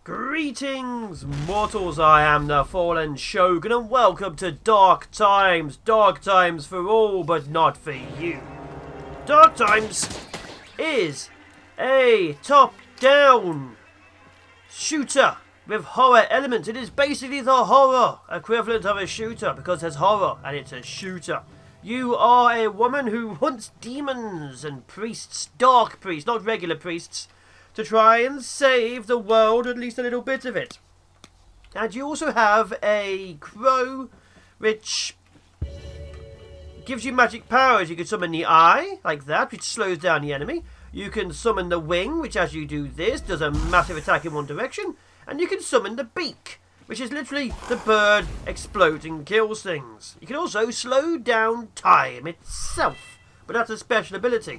Greetings, mortals, I am the Fallen Shogun, and welcome to Dark Times. Dark Times for all, but not for you. Dark Times is a top-down shooter with horror elements. It is basically the horror equivalent of a shooter, because there's horror, and it's a shooter. You are a woman who hunts demons and priests, dark priests, not regular priests, to try and save the world, at least a little bit of it. And you also have a crow, which gives you magic powers. You can summon the eye, like that, which slows down the enemy. You can summon the wing, which as you do this, does a massive attack in one direction. And you can summon the beak, which is literally the bird explodes and kills things. You can also slow down time itself, but that's a special ability.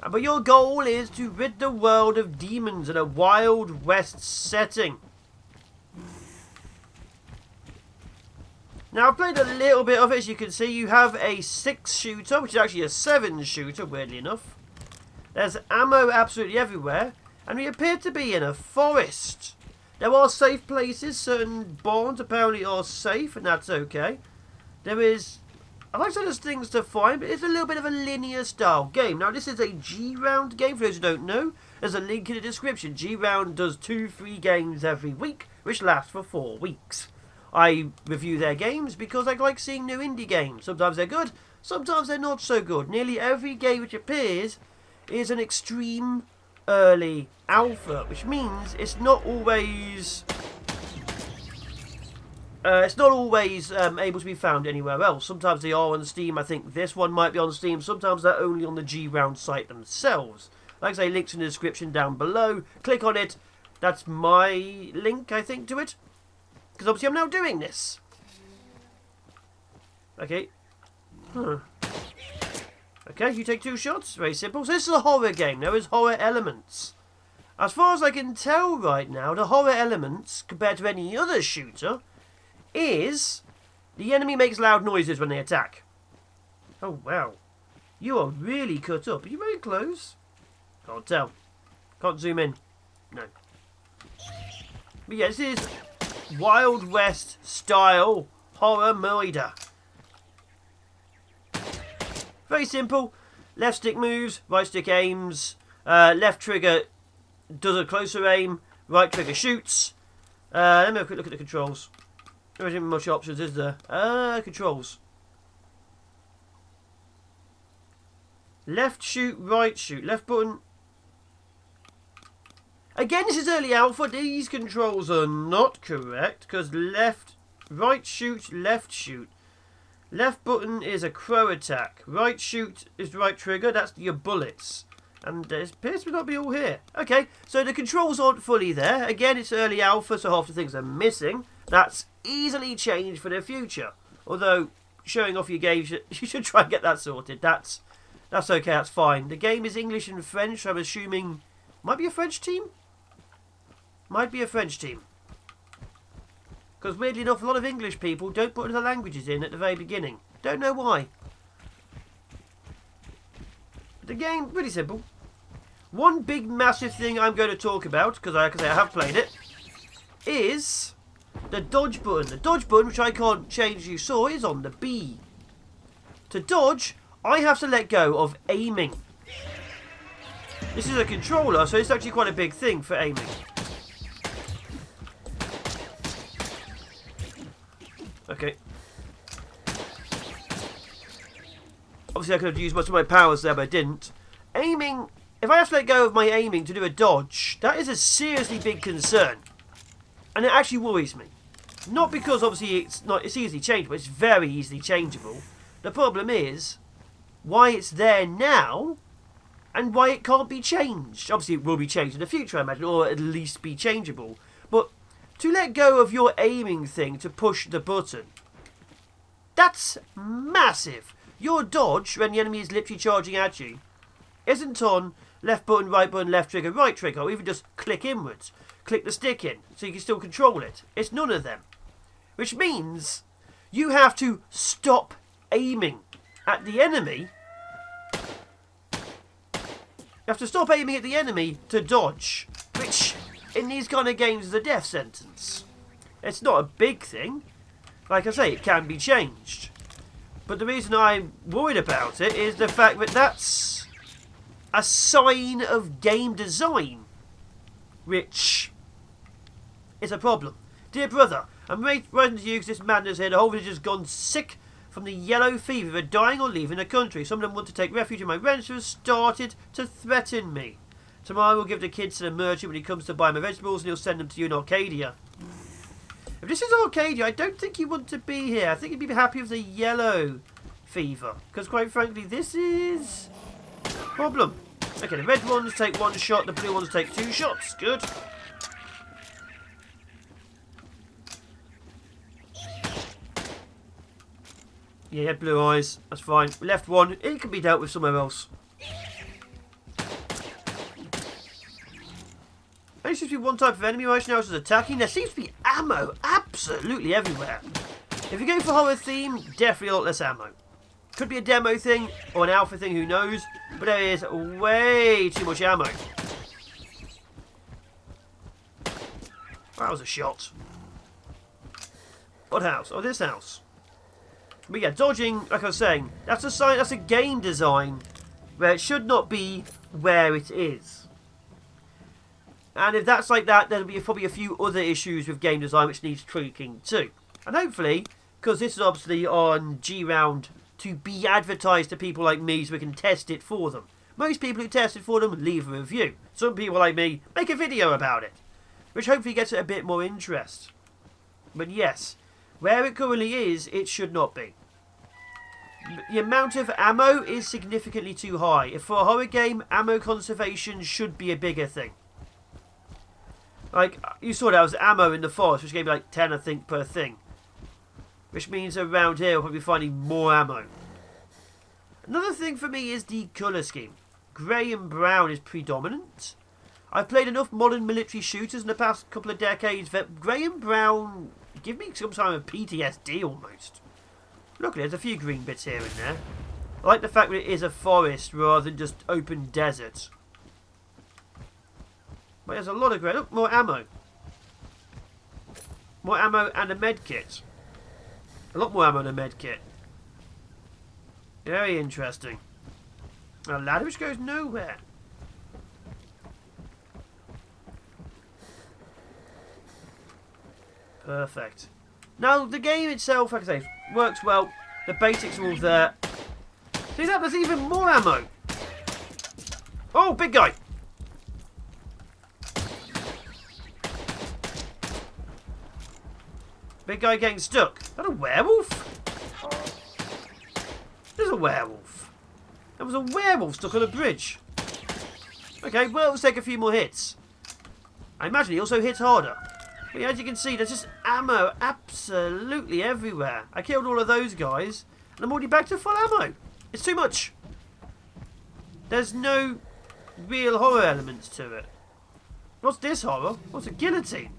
But your goal is to rid the world of demons in a Wild West setting. Now, I've played a little bit of it. As you can see, you have a 6-shooter, which is actually a 7-shooter, weirdly enough. There's ammo absolutely everywhere, and we appear to be in a forest. There are safe places. Certain barns apparently are safe, and that's okay. There is... I like some of those things to find, but it's a little bit of a linear style game. Now, this is a G-Round game, for those who don't know. There's a link in the description. G-Round does 2 free games every week, which lasts for 4 weeks. I review their games because I like seeing new indie games. Sometimes they're good, sometimes they're not so good. Nearly every game which appears is an extreme early alpha, which means it's not always... able to be found anywhere else. Sometimes they are on Steam. I think this one might be on Steam. Sometimes they're only on the G-Round site themselves. Like I say, links in the description down below. Click on it. That's my link, I think, to it. Because obviously I'm now doing this. Okay. Okay, you take 2 shots. Very simple. So this is a horror game. There is horror elements. As far as I can tell right now, the horror elements, compared to any other shooter, is the enemy makes loud noises when they attack. Oh, wow. You are really cut up. Are you very close? Can't tell. Can't zoom in. No. But yeah, this is Wild West style horror murder. Very simple. Left stick moves, right stick aims, left trigger does a closer aim, right trigger shoots. Let me have a quick look at the controls. There isn't much options, is there? Controls. Left shoot, right shoot. Left button. Again, this is early alpha. These controls are not correct, because right shoot, left shoot. Left button is a crow attack. Right shoot is right trigger. That's your bullets. And it appears to not be all here. Okay, so the controls aren't fully there. Again, it's early alpha, so half the things are missing. That's easily changed for the future. Although, showing off your games, you should try and get that sorted. That's okay, that's fine. The game is English and French, so I'm assuming... Might be a French team? Might be a French team. Because weirdly enough, a lot of English people don't put other languages in at the very beginning. Don't know why. But the game, pretty simple. One big massive thing I'm going to talk about, because I have played it, is... the dodge button. The dodge button, which I can't change, you saw, is on the B. To dodge, I have to let go of aiming. This is a controller, so it's actually quite a big thing for aiming. Okay. Obviously I could have used most of my powers there, but I didn't. Aiming, if I have to let go of my aiming to do a dodge, that is a seriously big concern. And it actually worries me. Not because obviously it's easily changeable, it's very easily changeable. The problem is why it's there now and why it can't be changed. Obviously it will be changed in the future, I imagine, or at least be changeable. But to let go of your aiming thing to push the button, that's massive. Your dodge, when the enemy is literally charging at you, isn't on left button, left trigger, right trigger, or even just click inwards. Click the stick in, so you can still control it. It's none of them. Which means you have to stop aiming at the enemy. You have to stop aiming at the enemy to dodge. Which in these kind of games is a death sentence. It's not a big thing. Like I say, it can be changed. But the reason I'm worried about it is the fact that that's a sign of game design, which is a problem. Dear brother, I'm writing to you because this madness here. The whole village has gone sick from the yellow fever. They're dying or leaving the country. Some of them want to take refuge in my ranch and have started to threaten me. Tomorrow we'll give the kids to the merchant when he comes to buy my vegetables and he'll send them to you in Arcadia. If this is Arcadia, I don't think you want to be here. I think you'd be happy with the yellow fever. Because quite frankly, this is a problem. Okay, the red ones take 1 shot, the blue ones take 2 shots. Good. Yeah, he had blue eyes. That's fine. We left one. It can be dealt with somewhere else. There seems to be one type of enemy right now which is attacking. There seems to be ammo absolutely everywhere. If you go for horror theme, definitely a lot less ammo. Could be a demo thing or an alpha thing, who knows. But there is way too much ammo. That was a shot. What house? Oh, this house. But yeah, dodging, like I was saying, that's a sign, that's a game design where it should not be where it is. And if that's like that, there'll be probably a few other issues with game design which needs tweaking too. And hopefully, because this is obviously on G-Round to be advertised to people like me so we can test it for them. Most people who test it for them leave a review. Some people like me make a video about it, which hopefully gets it a bit more interest. But yes, where it currently is, it should not be. The amount of ammo is significantly too high. If for a horror game, ammo conservation should be a bigger thing. Like, you saw that was ammo in the forest, which gave me like 10, I think, per thing. Which means around here we'll probably be finding more ammo. Another thing for me is the colour scheme. Grey and brown is predominant. I've played enough modern military shooters in the past couple of decades that grey and brown give me some kind of PTSD almost. Look, there's a few green bits here and there. I like the fact that it is a forest rather than just open desert. But there's a lot of grey. Look, more ammo. More ammo and a med kit. A lot more ammo and a med kit. Very interesting. A ladder which goes nowhere. Perfect. Now, the game itself, like I say, works well. The basics are all there. See that? There's even more ammo. Oh, big guy. Big guy getting stuck. Is that a werewolf? There's a werewolf. There was a werewolf stuck on a bridge. Okay, well, let's take a few more hits. I imagine he also hits harder. But yeah, as you can see, there's just ammo absolutely everywhere. I killed all of those guys, and I'm already back to full ammo. It's too much. There's no real horror elements to it. What's this horror? What's a guillotine?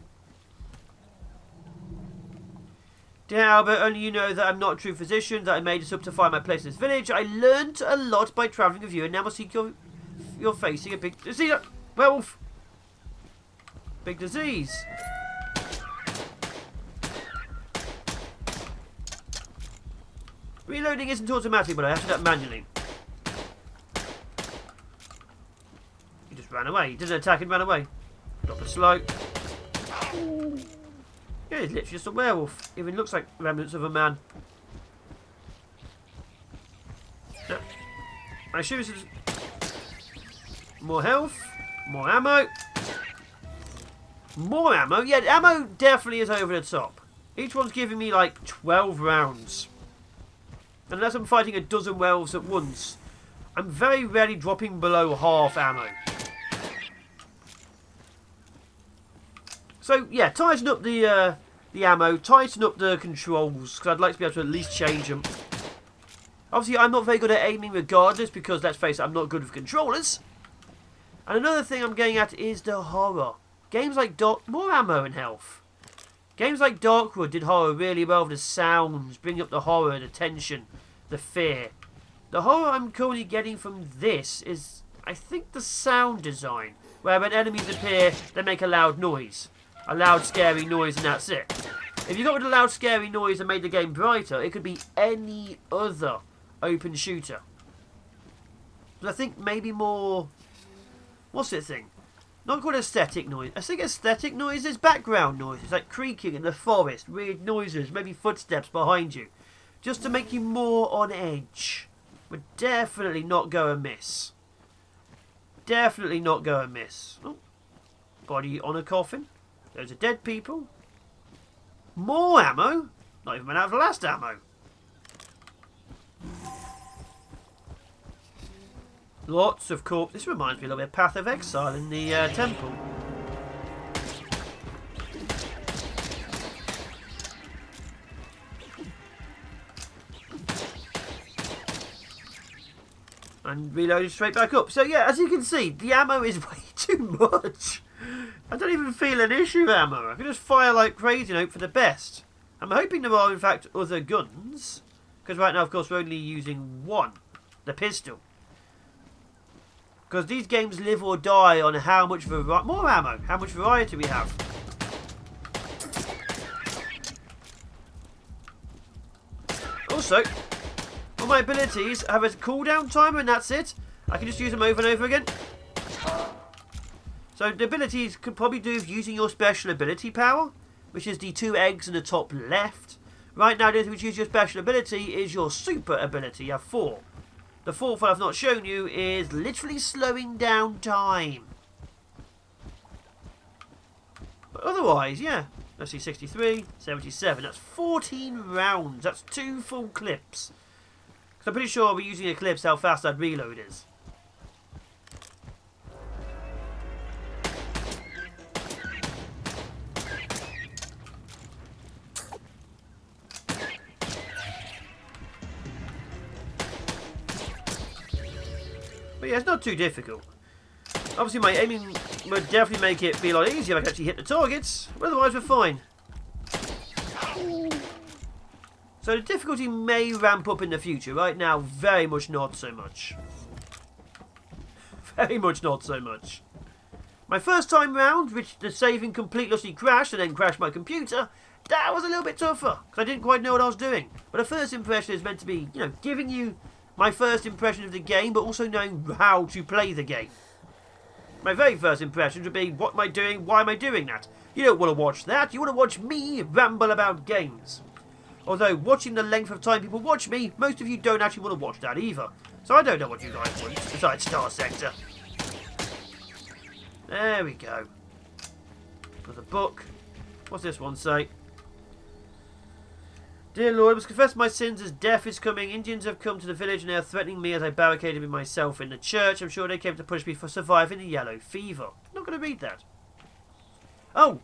Dear Albert, only you know that I'm not a true physician, that I made this up to find my place in this village. I learned a lot by travelling with you, and now I see you're facing a big disease. Werewolf! Big disease. Reloading isn't automatic, but I have to do that manually. He just ran away. He didn't attack and ran away. Drop it slow. Yeah, he's literally just a werewolf. Even looks like remnants of a man. No. My shoes is more health, more ammo. More ammo? Yeah, ammo definitely is over the top. Each one's giving me like 12 rounds. Unless I'm fighting a dozen werewolves at once, I'm very rarely dropping below half ammo. So yeah, tighten up the ammo, tighten up the controls, because I'd like to be able to at least change them. Obviously, I'm not very good at aiming regardless, because let's face it, I'm not good with controllers. And another thing I'm getting at is the horror. Games like more ammo and health. Games like Darkwood did horror really well with the sounds, bring up the horror, the tension, the fear. The horror I'm currently getting from this is, I think, the sound design, where when enemies appear, they make a loud noise. A loud, scary noise, and that's it. If you got rid of a loud, scary noise and made the game brighter, it could be any other open shooter. But I think maybe more... What's the thing? Not called aesthetic noise. I think aesthetic noise is background noises, like creaking in the forest, weird noises, maybe footsteps behind you. Just to make you more on edge. Would definitely not go amiss. Definitely not go amiss. Oh, body on a coffin. Those are dead people. More ammo. Not even run out of the last ammo. Lots of corpse. This reminds me a little bit of Path of Exile in the temple. And reloaded straight back up. So yeah, as you can see, the ammo is way too much. I don't even feel an issue with ammo. I can just fire like crazy and hope for the best. I'm hoping there are in fact other guns. Because right now, of course, we're only using one. The pistol. Because these games live or die on how much more ammo, how much variety we have. Also, all my abilities have a cooldown timer and that's it. I can just use them over and over again. So the abilities could probably do with using your special ability power, which is the 2 eggs in the top left. Right now, the only thing which use your special ability is your super ability. You have 4. The 4th one I've not shown you is literally slowing down time. But otherwise, yeah. Let's see, 63, 77. That's 14 rounds. That's 2 full clips. Because I'm pretty sure we're using Eclipse how fast that reload is. But yeah, it's not too difficult. Obviously my aiming would definitely make it be a lot easier if I could actually hit the targets. But otherwise we're fine. So the difficulty may ramp up in the future. Right now, very much not so much. Very much not so much. My first time round, which the saving completely crashed and then crashed my computer, that was a little bit tougher. Because I didn't quite know what I was doing. But a first impression is meant to be, you know, giving you my first impression of the game, but also knowing how to play the game. My very first impression would be, what am I doing? Why am I doing that? You don't want to watch that. You want to watch me ramble about games. Although, watching the length of time people watch me, most of you don't actually want to watch that either. So I don't know what you guys want, besides Star Sector. There we go. Another book. What's this one say? Dear Lord, I must confess my sins as death is coming. Indians have come to the village and they are threatening me as I barricaded myself in the church. I'm sure they came to punish me for surviving the yellow fever. Not going to read that. Oh,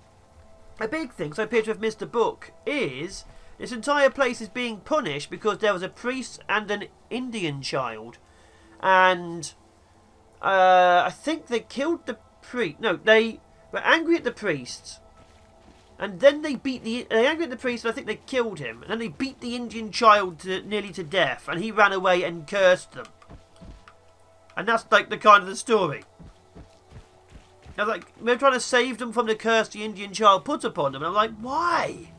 a big thing, so I appear to have missed a book, is this entire place is being punished because there was a priest and an Indian child. And I think they killed the priest. No, they were angry at the priest. And then they angry at the priest, and I think they killed him. And then they beat the Indian child nearly to death, and he ran away and cursed them. And that's like the kind of the story. Now, like, they're trying to save them from the curse the Indian child put upon them. And I'm like, why?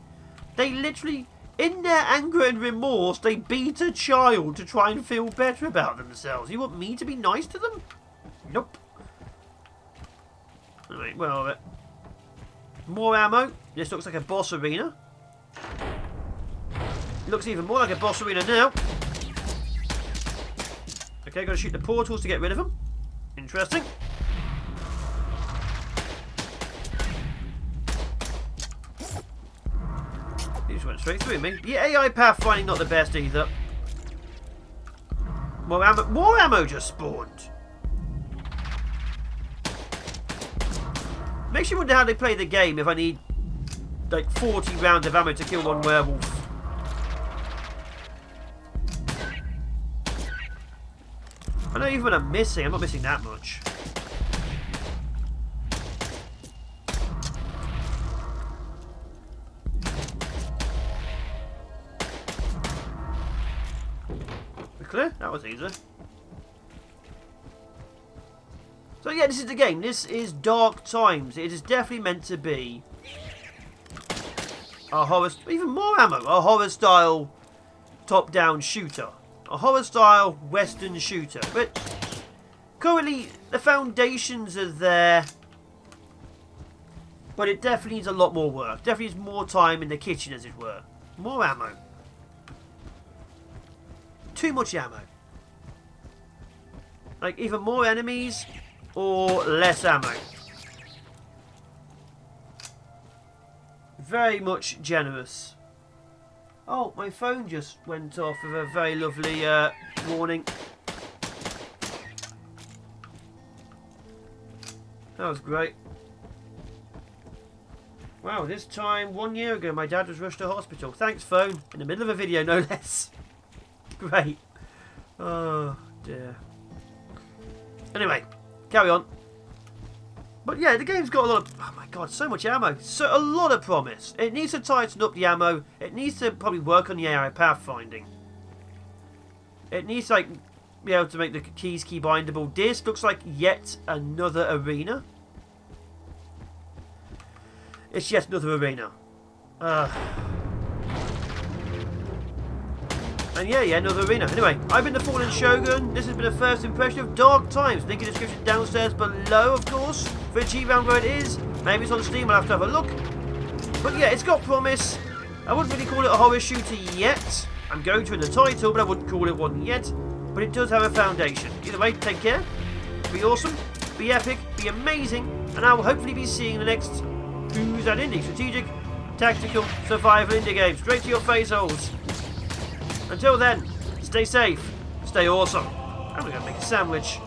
They literally, in their anger and remorse, they beat a child to try and feel better about themselves. You want me to be nice to them? Nope. Alright, well, more ammo. This looks like a boss arena. It looks even more like a boss arena now. Okay, got to shoot the portals to get rid of them. Interesting. He just went straight through me. The AI pathfinding not the best either. More ammo. More ammo just spawned. Makes you wonder how they play the game if I need like 40 rounds of ammo to kill one werewolf. I know even when I'm not missing that much. We clear? That was easy. So But yeah, this is the game. This is Dark Times. It is definitely meant to be a horror, even more ammo, a horror-style top-down shooter. A horror-style western shooter. But currently, the foundations are there. But it definitely needs a lot more work. Definitely needs more time in the kitchen, as it were. More ammo. Too much ammo. Like, either more enemies or less ammo. Very much generous. Oh, my phone just went off with a very lovely warning. That was great. Wow, this time 1 year ago my dad was rushed to hospital. Thanks, phone. In the middle of a video, no less. Great. Oh, dear. Anyway, carry on. But yeah, the game's got a lot of... Oh my god, so much ammo. So a lot of promise. It needs to tighten up the ammo. It needs to probably work on the AI pathfinding. It needs to, like, be able to make the keys key bindable. This looks like yet another arena. It's yet another arena. And yeah, another arena. Anyway, I've been the Fallen Shogun. This has been a first impression of Dark Times. Link in the description downstairs below, of course. For a cheap round where it is. Maybe it's on Steam, I'll have to have a look. But yeah, it's got promise. I wouldn't really call it a horror shooter yet. I'm going to in the title, but I wouldn't call it one yet. But it does have a foundation. Either way, take care. Be awesome. Be epic. Be amazing. And I will hopefully be seeing the next Who's That Indie? Strategic, tactical, survival indie game. Straight to your face holes. Until then, stay safe, stay awesome. I'm going to make a sandwich.